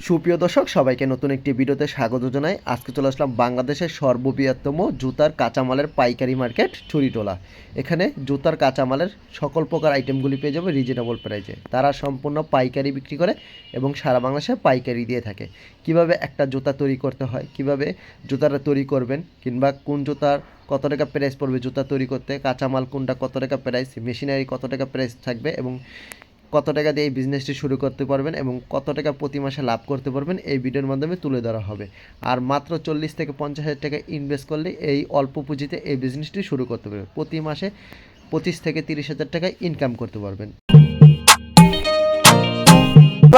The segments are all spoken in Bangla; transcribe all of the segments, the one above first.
সুপ্রিয় দর্শক সবাইকে নতুন একটি ভিডিওতে স্বাগত জানাই। আজকে চলে আসলাম বাংলাদেশের সর্ববৃহত্তম জুতার কাঁচামালের পাইকারি মার্কেট ছুরিটোলা। এখানে জুতার কাঁচামালের সকল প্রকার আইটেমগুলি পেয়ে যাবে রিজনেবল প্রাইসে। তারা সম্পূর্ণ পাইকারি বিক্রি করে এবং সারা বাংলাদেশে পাইকারি দিয়ে থাকে। কিভাবে একটা জুতা তৈরি করতে হয়, কিভাবে জুতাটা তৈরি করবেন, কিংবা কোন জুতার কত টাকা প্রাইস পড়বে জুতা তৈরি করতে, কাঁচামাল কোনটা কত টাকা প্রাইস, মেশিনারি কত টাকা প্রাইস থাকবে এবং কত টাকা দিয়ে এই বিজনেসটি শুরু করতে পারবেন এবং কত টাকা প্রতি মাসে লাভ করতে পারবেন এই ভিডিওর মাধ্যমে তুলে ধরা হবে। আর মাত্র 40 থেকে 50 হাজার টাকা ইনভেস্ট করলে এই অল্প পুঁজিতে এই বিজনেসটি শুরু করতে পারবেন। প্রতি মাসে 25 থেকে 30 হাজার টাকা ইনকাম করতে পারবেন।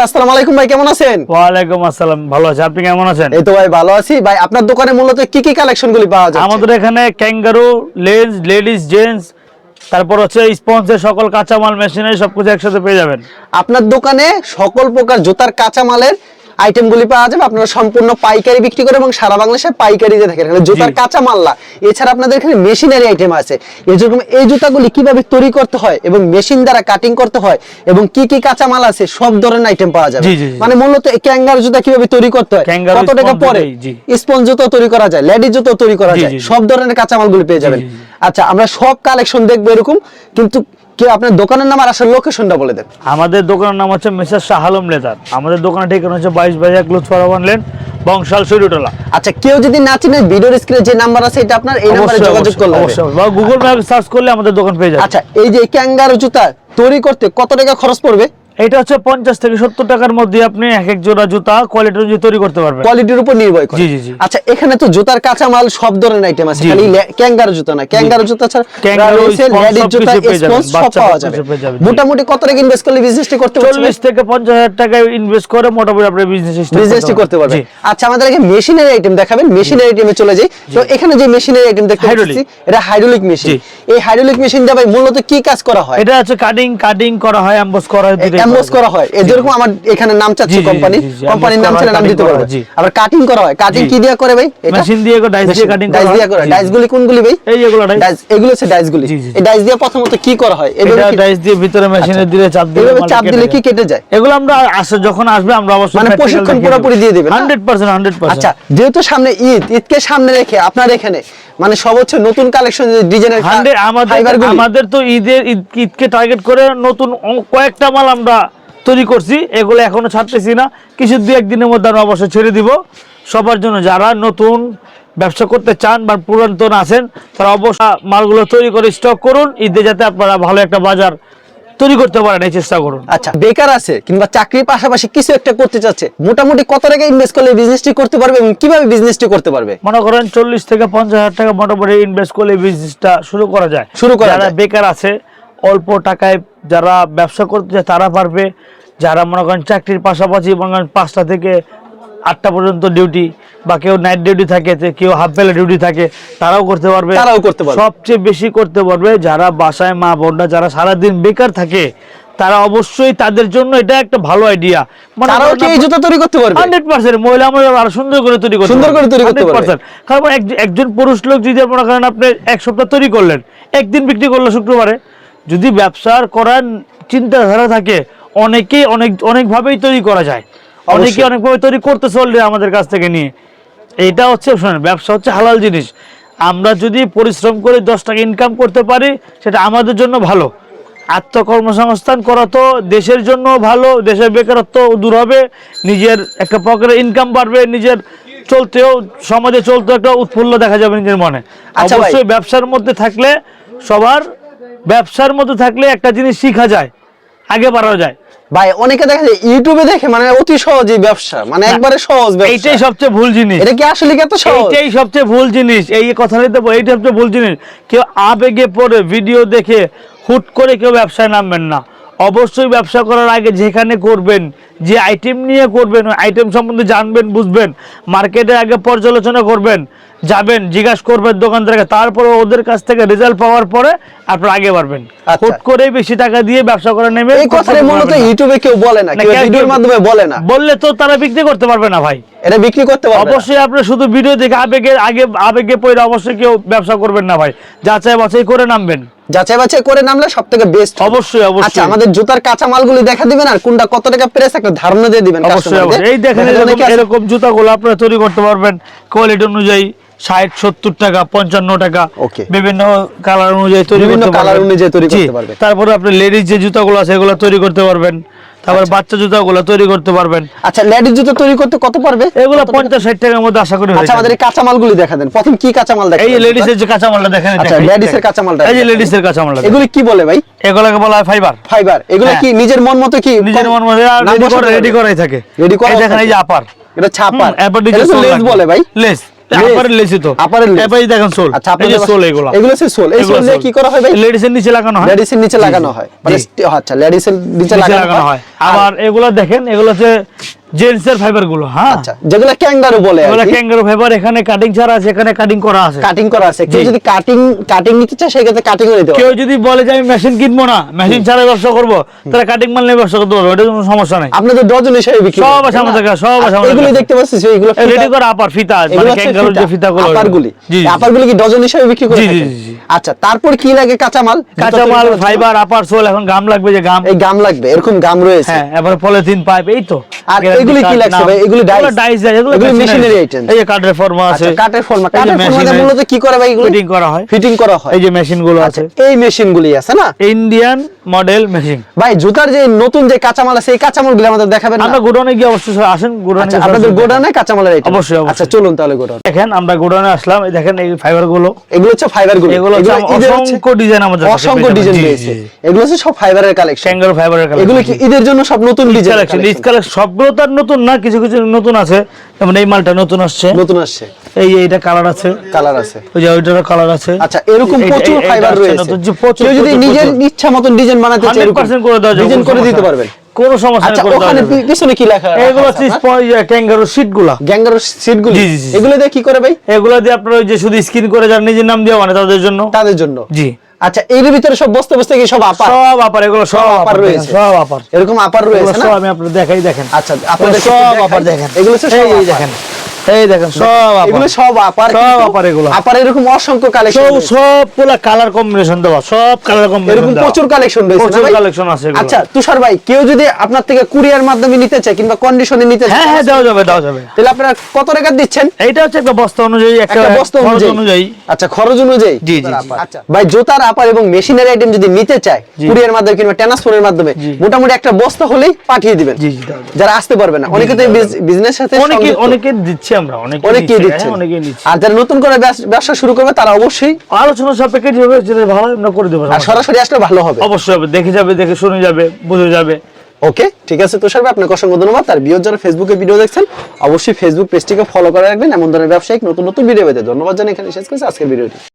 আসসালামু আলাইকুম ভাই, কেমন আছেন? ওয়ালাইকুম আসসালাম, ভালো আছি। আপনি কেমন আছেন? এই তো ভাই ভালো আছি। ভাই আপনার দোকানে মূলত কি কি কালেকশনগুলি পাওয়া যায়? আমাদের এখানে ক্যাঙ্গারু, লেন্স, লেডিস, জেন্টস, তারপর হচ্ছে স্পঞ্জের সকল কাঁচামাল, মেশিনারি সবকিছু একসাথে পেয়ে যাবেন। আপনার দোকানে সকল প্রকার জুতার কাঁচামালের আইটেমগুলি পাওয়া যাবে। আপনারা সম্পূর্ণ পাইকারি বিক্রি করে এবং সারা বাংলাদেশে পাইকারি দিয়ে থাকেন। এখানে জুতার কাঁচামাল না, এছাড়া আপনাদের এখানে মেশিনারি আইটেম আছে। এরকম এই জুতাগুলি কিভাবে তৈরি করতে হয় এবং মেশিন দ্বারা কাটিং করতে হয় এবং কি কি কাঁচামাল আছে সব ধরনের আইটেম পাওয়া যাবে। মানে মূলত এই ক্যাঙ্গারু জুতা কিভাবে তৈরি করতে হয়, কত টাকা পড়ে, স্পঞ্জ জুতা তৈরি করা যায়, লেডিস জুতা তৈরি করা যায়, সব ধরনের কাঁচামালগুলি পেয়ে যাবেন। আচ্ছা, আমরা সব কালেকশন দেখবো এরকম, কিন্তু কি আপনার দোকানের নাম আর আসল লোকেশনটা বলে দেন। আমাদের দোকানের নাম হচ্ছে মিসেস শাহ আলম লেদার। আমাদের দোকানের ঠিকানা হচ্ছে 22 লুৎফর লেন, বংশাল ছুরিটোলা। আচ্ছা, কেউ যদি না চিনে ভিডিওর স্ক্রিনে যে নাম্বার আছে এটা আপনার এই নম্বরে যোগাযোগ করলে হবে, বা গুগল ম্যাপে সার্চ করলে আমাদের দোকান পেয়ে যাবে। আচ্ছা, এই যে ক্যাঙ্গারু জুতা তৈরি করতে কত টাকা খরচ পড়বে? এটা হচ্ছে 50 থেকে 70 টাকার মধ্যে আপনি এক এক জোড়া জুতা কোয়ালিটি অনুযায়ী তৈরি করতে পারবেন। কোয়ালিটির উপর নির্ভর করে। জি জি জি। আচ্ছা, এখানে তো জুতার কাঁচামাল সব ধরনের আইটেম আছে, খালি ক্যাঙ্গারু জুতা না। ক্যাঙ্গারু জুতা ছাড়া লেডিস জুতা, স্পঞ্জ সব পাওয়া যাবে। মোটামুটি কত টাকা ইনভেস্ট করলে বিজনেসটি করতে পারবেন? 40 থেকে 50 হাজার টাকা ইনভেস্ট করে মোটামুটি আপনি বিজনেসটি করতে পারবেন। আচ্ছা, আমাদের এখানে মেশিনারি আইটেম দেখাবেন। মেশিনারি আইটেমে চলে যাই। তো এখানে যে মেশিনারি আইটেম দেখতে পাচ্ছি এটা হাইড্রোলিক মেশিন। এই হাইড্রোলিক মেশিনটা ভাই মূলত কি কাজ করা হয়? এটা হচ্ছে কাটিং করা হয়, এমবোস করা হয়, এমবোস করা হয়। যেরকম আমার এখানে নাম চাচ্ছে কোম্পানির নাম ছেলে নাম দিতে পারবে। আবার কাটিং করা হয়। কাটিং কি দিয়ে করে ভাই? এটা মেশিন দিয়ে ডাইস দিয়ে কাটিং করা হয়। ডাইস দিয়ে করে। ডাইসগুলি কোনগুলি ভাই? এই যেগুলো ডাইস, এগুলো হচ্ছে ডাইসগুলি। এই ডাইস দিয়ে প্রথমত কি করা হয়? এটা ডাইস দিয়ে ভিতরে মেশিনে দিলে চাপ দিলে কি কেটে যায়? এগুলো আমরা যখন আসবে আমরা অবশ্যই মানে প্রশিক্ষণ পুরোপুরি দিয়ে দিবেন 100%। আচ্ছা, যেহেতু সামনে ঈদকে সামনে রেখে আপনার এখানে মানে সর্বোচ্চ নতুন কালেকশন ডিজাইনের আমাদের তো ঈদকে টার্গেট করে নতুন কয়েকটা মাল আমরা তৈরি করছি। এগুলো এখনো ছাড়তেছি না, কিছু দুই একদিনের মধ্যে আমরা অবশ্যই ছেড়ে দিব সবার জন্য। যারা নতুন ব্যবসা করতে চান বা পুরাতন আছেন তারা অবশ্যই মালগুলো তৈরি করে স্টক করুন, ঈদে যাতে আপনারা ভালো একটা বাজার তৈরি করতে পারেন এই চেষ্টা করুন। আচ্ছা, বেকার আছে কিংবা চাকরির পাশাপাশি কিছু একটা করতে চাচ্ছে, মোটামুটি কত টাকা ইনভেস্ট করলে বিজনেসটি করতে পারবে এবং কিভাবে বিজনেসটি করতে পারবে? মনে করেন 40 থেকে 50 হাজার টাকা মোটামুটি ইনভেস্ট করলে বিজনেসটা শুরু করা যায়। যারা বেকার আছে, অল্প টাকায় যারা ব্যবসা করতে চায় তারা পারবে। যারা মনে করেন চাকরির পাশাপাশি মনে করেন 5টা থেকে 8টা পর্যন্ত ডিউটি বা কেউ নাইট ডিউটি থাকে, কেউ হাফ বেলা ডিউটি থাকে, তারাও করতে পারবে। সবচেয়ে বেশি করতে পারবে যারা বাসায় মা বোনরা যারা সারাদিন বেকার থাকে, তারা অবশ্যই তাদের জন্য এটা একটা ভালো আইডিয়া। তারাও কি এই জুতা তৈরি করতে পারবে? 100% মহিলা আমরা আরো সুন্দর করে তৈরি করতে পারবে। কারণ একজন পুরুষ লোক যদি মনে করেন আপনি এক সপ্তাহ তৈরি করলেন, একদিন বিক্রি করলো শুক্রবারে, যদি ব্যবসার করার চিন্তাধারা থাকে অনেকেই অনেকভাবেই তৈরি করা যায়। অনেকে অনেকভাবে তৈরি করতে চললে আমাদের কাছ থেকে নিয়ে। এইটা হচ্ছে শোনেন, ব্যবসা হচ্ছে হালাল জিনিস। আমরা যদি পরিশ্রম করে 10 টাকা ইনকাম করতে পারি সেটা আমাদের জন্য ভালো। আত্মকর্মসংস্থান করা তো দেশের জন্য ভালো, দেশের বেকারত্ব দূর হবে, নিজের একটা পকেটে ইনকাম বাড়বে, নিজের চলতেও সমাজে চলতেও একটা উৎফুল্ল দেখা যাবে নিজের মনে। অবশ্যই ব্যবসার মধ্যে থাকলে একটা জিনিস শিখা যায়, আগে বাড়ানো যায়। ভাই অনেকে দেখা যায় ইউটিউবে দেখে মানে অতি সহজই ব্যবসা, মানে একবারে সহজ ব্যবসা। এইটাই সবচেয়ে ভুল জিনিস। এটা কি আসলে কি এত সহজ? এইটাই সবচেয়ে ভুল জিনিস। এই কথাটাই তো এইটা সবচেয়ে ভুল জিনিস। কেউ আবেগে পড়ে ভিডিও দেখে হুট করে কেউ ব্যবসায় নামবেন না। অবশ্যই ব্যবসা করার আগে যেখানে করবেন, যে আইটেম নিয়ে করবেন, ওই আইটেম সম্বন্ধে জানবেন, বুঝবেন, মার্কেটে আগে পর্যালোচনা করবেন, যাবেন, জিজ্ঞাসা করবেন দোকানদারকে, তারপরে ওদের কাছ থেকে রেজাল্ট পাওয়ার পরে আপনারা আগে বাড়বেন। হুট করে বেশি টাকা দিয়ে ব্যবসা করে নেবেন, এই কথাটা মূলত ইউটিউবে কেউ বলে না, কেউ ভিডিওর মাধ্যমে বলে না। বললে তো তারা বিক্রি করতে পারবে না ভাই। এটা বিক্রি করতে পারবে না। অবশ্যই আপনি শুধু ভিডিও দেখে আবেগে পড়ে অবশ্যই কেউ ব্যবসা করবেন না ভাই, যাচাই বাছাই করে নামবেন। যাচাই বাছাই করে নামলে সবথেকে বেস্ট। অবশ্যই অবশ্যই। আচ্ছা, আমাদের জুতার কাঁচামালগুলি দেখা দিবেন আর কোনটা কত টাকা প্রাইস একটা ধারণা দিয়ে দিবেন অবশ্যই কাস্টমারদের। অবশ্যই। এই দেখেন এরকম জুতাগুলো আপনারা তৈরি করতে পারবেন কোয়ালিটি অনুযায়ী 60-70 টাকা, 55 টাকা, Okay. বিভিন্ন কালার অনুযায়ী তৈরি বিভিন্ন করতে কালার পারবেন। অনুযায়ী তৈরি জি। করতে পারবেন। তারপরে আপনি লেডিস যে জুতাগুলো আছে এগুলো তৈরি করতে পারবেন, তারপর বাচ্চা জুতাগুলো তৈরি করতে পারবেন। আচ্ছা, লেডিস জুতো তৈরি করতে কত পারবে? এগুলো 50-60 টাকার মধ্যে আশা করি হয়ে আচ্ছা, যাবে। আমাদের এই কাঁচামালগুলি দেখা দেন। প্রথম কি কাঁচামাল দেখা? এই যে লেডিসের যে কাঁচামালটা দেখেন, আচ্ছা, লেডিসের কাঁচামালটা। এই যে লেডিসের কাঁচামালটা, এগুলি কি বলে ভাই? এগুলোকে বলা হয় ফাইবার। ফাইবার। এগুলো হ্যাঁ। কি নিজের মন মতো কি নিজের মন মতো নাম বসাতে রেডি পারবে? করাই থাকে। Ready করা এই দেখেন থাকে। এই যে আপার, এটা ছাপার। এরপর এটা তো লেস বলে ভাই। Less, less. আপারের লেসই তো। আপারের লেস। এরপর এই দেখেন সোল। আচ্ছা, এই যে আপনাদের সোল এগুলো। এগুলো হচ্ছে সোল। এই সোল দিয়ে কি করা হয় ভাই? লেডিসের নিচে লাগানো হয়। লেডিসের নিচে লাগানো হয়। মানে আচ্ছা, লেডিসের নিচে লাগানো হয়। আবার এগুলো দেখেন, এগুলো হচ্ছে জেন্টসের ফাইবার গুলো। হ্যাঁ, আচ্ছা, যেগুলো ক্যাঙ্গারু বলে। এগুলো ক্যাঙ্গারু ফাইবার। এখানে কাটিং ছাড়া আছে, এখানে কাটিং করা আছে। কাটিং করা আছে। কেউ জি। যদি কাটিং নিতে চায় সেক্ষেত্রে কাটিং করে দিতে কেউ পারবে। যদি বলে যে আমি মেশিন কিনবো না, মেশিন ছাড়া ব্যবসা করবো, তাহলে কাটিং মাল নিয়ে ব্যবসা করতে পারবো, এটা কোনো সমস্যা নাই। আপনাদের ডজন হিসেবে বিক্রি সব করেন, আছে তাই আমাদের না? কাছে, সব আছে আর আমাদের এগুলি কাছে। দেখতে পাচ্ছি এগুলো রেডি করা আপার ফিতা, এগুলো মানে হচ্ছে ক্যাঙ্গারুর যে ফিতাগুলো। আপারগুলি। জি, জি। আপারগুলি কি ডজন হিসেবে বিক্রি করে জি, জি, থাকেন? জি, জি। আচ্ছা, তারপর কি লাগে কাঁচামাল? কাঁচামাল, ফাইবার, আপার, সোল, এখন গাম লাগবে যে গাম। এই গাম লাগবে, এরকম গাম রয়েছে। হ্যাঁ, এবারে পলিথিন পাইপ, এই তো। আর এগুলি কি লাগছে ভাই? এগুলি ডাইস। এগুলো মেশিনারি আইটেম। এই যে কাঠের ফর্মা আছে। আচ্ছা, কাঠের ফর্মা। এই যে কাঠের ফর্মা machinery মূলত কি করে ভাই এগুলো? ফিটিং করা হয়। ফিটিং করা হয়। এই যে মেশিন গুলো আছে, এই মেশিনগুলি আছে না? Indian model machine. ভাই, জুতার যে নতুন যে কাঁচামাল আছে এই কাঁচামালগুলো আমাদের দেখাবেন না? আমরা গোডাউনে গিয়ে অবশ্যই আসেন, গোডাউনে আচ্ছা, আপনাদের গোডাউনে কাঁচামালের আইটেম। অবশ্যই, অবশ্যই। আচ্ছা, চলুন তাহলে গোডাউন। দেখেন আমরা গোডাউনে আসলাম, এই দেখেন এই ফাইবার গুলো। এগুলো হচ্ছে ফাইবারগুলো। এগুলো হচ্ছে ঈদের অসংখ্য ডিজাইন আমাদের কাছে অসংখ্য পেয়ে যাবেন। ডিজাইন জি, রয়েছে। জি। এগুলো হচ্ছে সব ফাইবারের কালেকশন। ক্যাঙ্গারু ফাইবারের কালেকশন। এগুলো কি ঈদের জন্য সব নতুন ডিজাইন কালেকশন, ঈদ কালেকশন সবগুলো তো আর নতুন না, কিছু কিছু নতুন আছে। যেমন এই মালটা নতুন আসছে, নতুন আসছে, এই যে এটা কালার আছে, কালার আছে। ওই যে ওইটারও কালার আছে। আচ্ছা, এরকম প্রচুর ফাইবার রয়েছে। কেউ যদি নিজের ইচ্ছা মতন ডিজাইন বানাতে চায়, 100% করে দেওয়া যাবে, ডিজাইন করে কোনো দিতে সমস্যা পারবেন। কোনো সমস্যা নেই, আচ্ছা, করে দেওয়া ওখানে যাবে। পিছনে কি লেখা? এগুলো হচ্ছে ক্যাঙ্গারু সিট গুলা। গ্যাঙ্গার সিটগুলি। জি, জি, জি। এগুলো দিয়ে কি করে ভাই? এগুলো দিয়ে আপনার ওই যে শুধু স্ক্রিন করে যার নিজের নাম দিয়ে মানে তাদের জন্য। তাদের জন্য। জি। আচ্ছা, এর ভিতরে সব বস্তা বস্তা কি সব আপার? সব আপার, এগুলো সব আপার রয়েছে। সব আপার। এরকম আপার এগুলো রয়েছে না? সব আমি আপনাদের দেখাই, দেখেন। আচ্ছা, আপনাদের সব আপার দেখেন। এগুলো হচ্ছে সব এই আপার। দেখেন, এই দেখেন সব আপার। এগুলো সব আপার। সব কিন্তু আপার এগুলো। আপার এরকম অসংখ্য কালেকশন। সবগুলা কালার কম্বিনেশন দেওয়া, সব কালার কম্বিনেশন এরকম দেওয়া। প্রচুর কালেকশন রয়েছে না প্রচুর ভাই? কালেকশন আছে এগুলো। আচ্ছা, তুষার ভাই, কেউ যদি আপনার থেকে কুরিয়ার মাধ্যমে নিতে চায় কিংবা কন্ডিশনে নিতে চায়, হ্যাঁ হ্যাঁ, দেওয়া যাবে, দেওয়া যাবে। তাহলে আপনারা কত টাকা দিচ্ছেন? এইটা হচ্ছে একটা বস্তা অনুযায়ী, একটা বস্তা খরচ অনুযায়ী। আচ্ছা, খরচ অনুযায়ী। জি, জি, জি। আচ্ছা ভাই, জুতার আপার এবং মেশিনারি আইটেম যদি নিতে চায় জি। কুরিয়ার মাধ্যমে কিংবা ট্রান্সপোর্টের মাধ্যমে, জি। মোটামুটি একটা বস্তা হলেই পাঠিয়ে দিবেন। জি, জি, দেওয়া যাবে। যারা আসতে পারবে না, অনেকে তো বিজনেস সাথে অনেকে দিচ্ছি আমরা, অনেকেই দিচ্ছেন। অনেকে নিচ্ছি। আর যারা নতুন করে ব্যবসা শুরু করবে তারা অবশ্যই, আলোচনা সাপেক্ষে যেভাবে যেটা ভালো আমরা করে দেবো। আর সরাসরি আসলে ভালো হবে। অবশ্যই হবে, দেখে যাবে, দেখে শুনে যাবে, বুঝে যাবে। ওকে, ঠিক আছে তুষার ভাই, আপনাকে অসংখ্য ধন্যবাদ। আর ভিউয়ার যারা ফেসবুকে ভিডিও দেখছেন অবশ্যই ফেসবুক পেজটিকে ফলো করে রাখবেন এমন ধরনের ব্যবসায়িক নতুন নতুন ভিডিও পেতে। ধন্যবাদ জানাই এখানে শেষ করছি আজকের ভিডিওটি।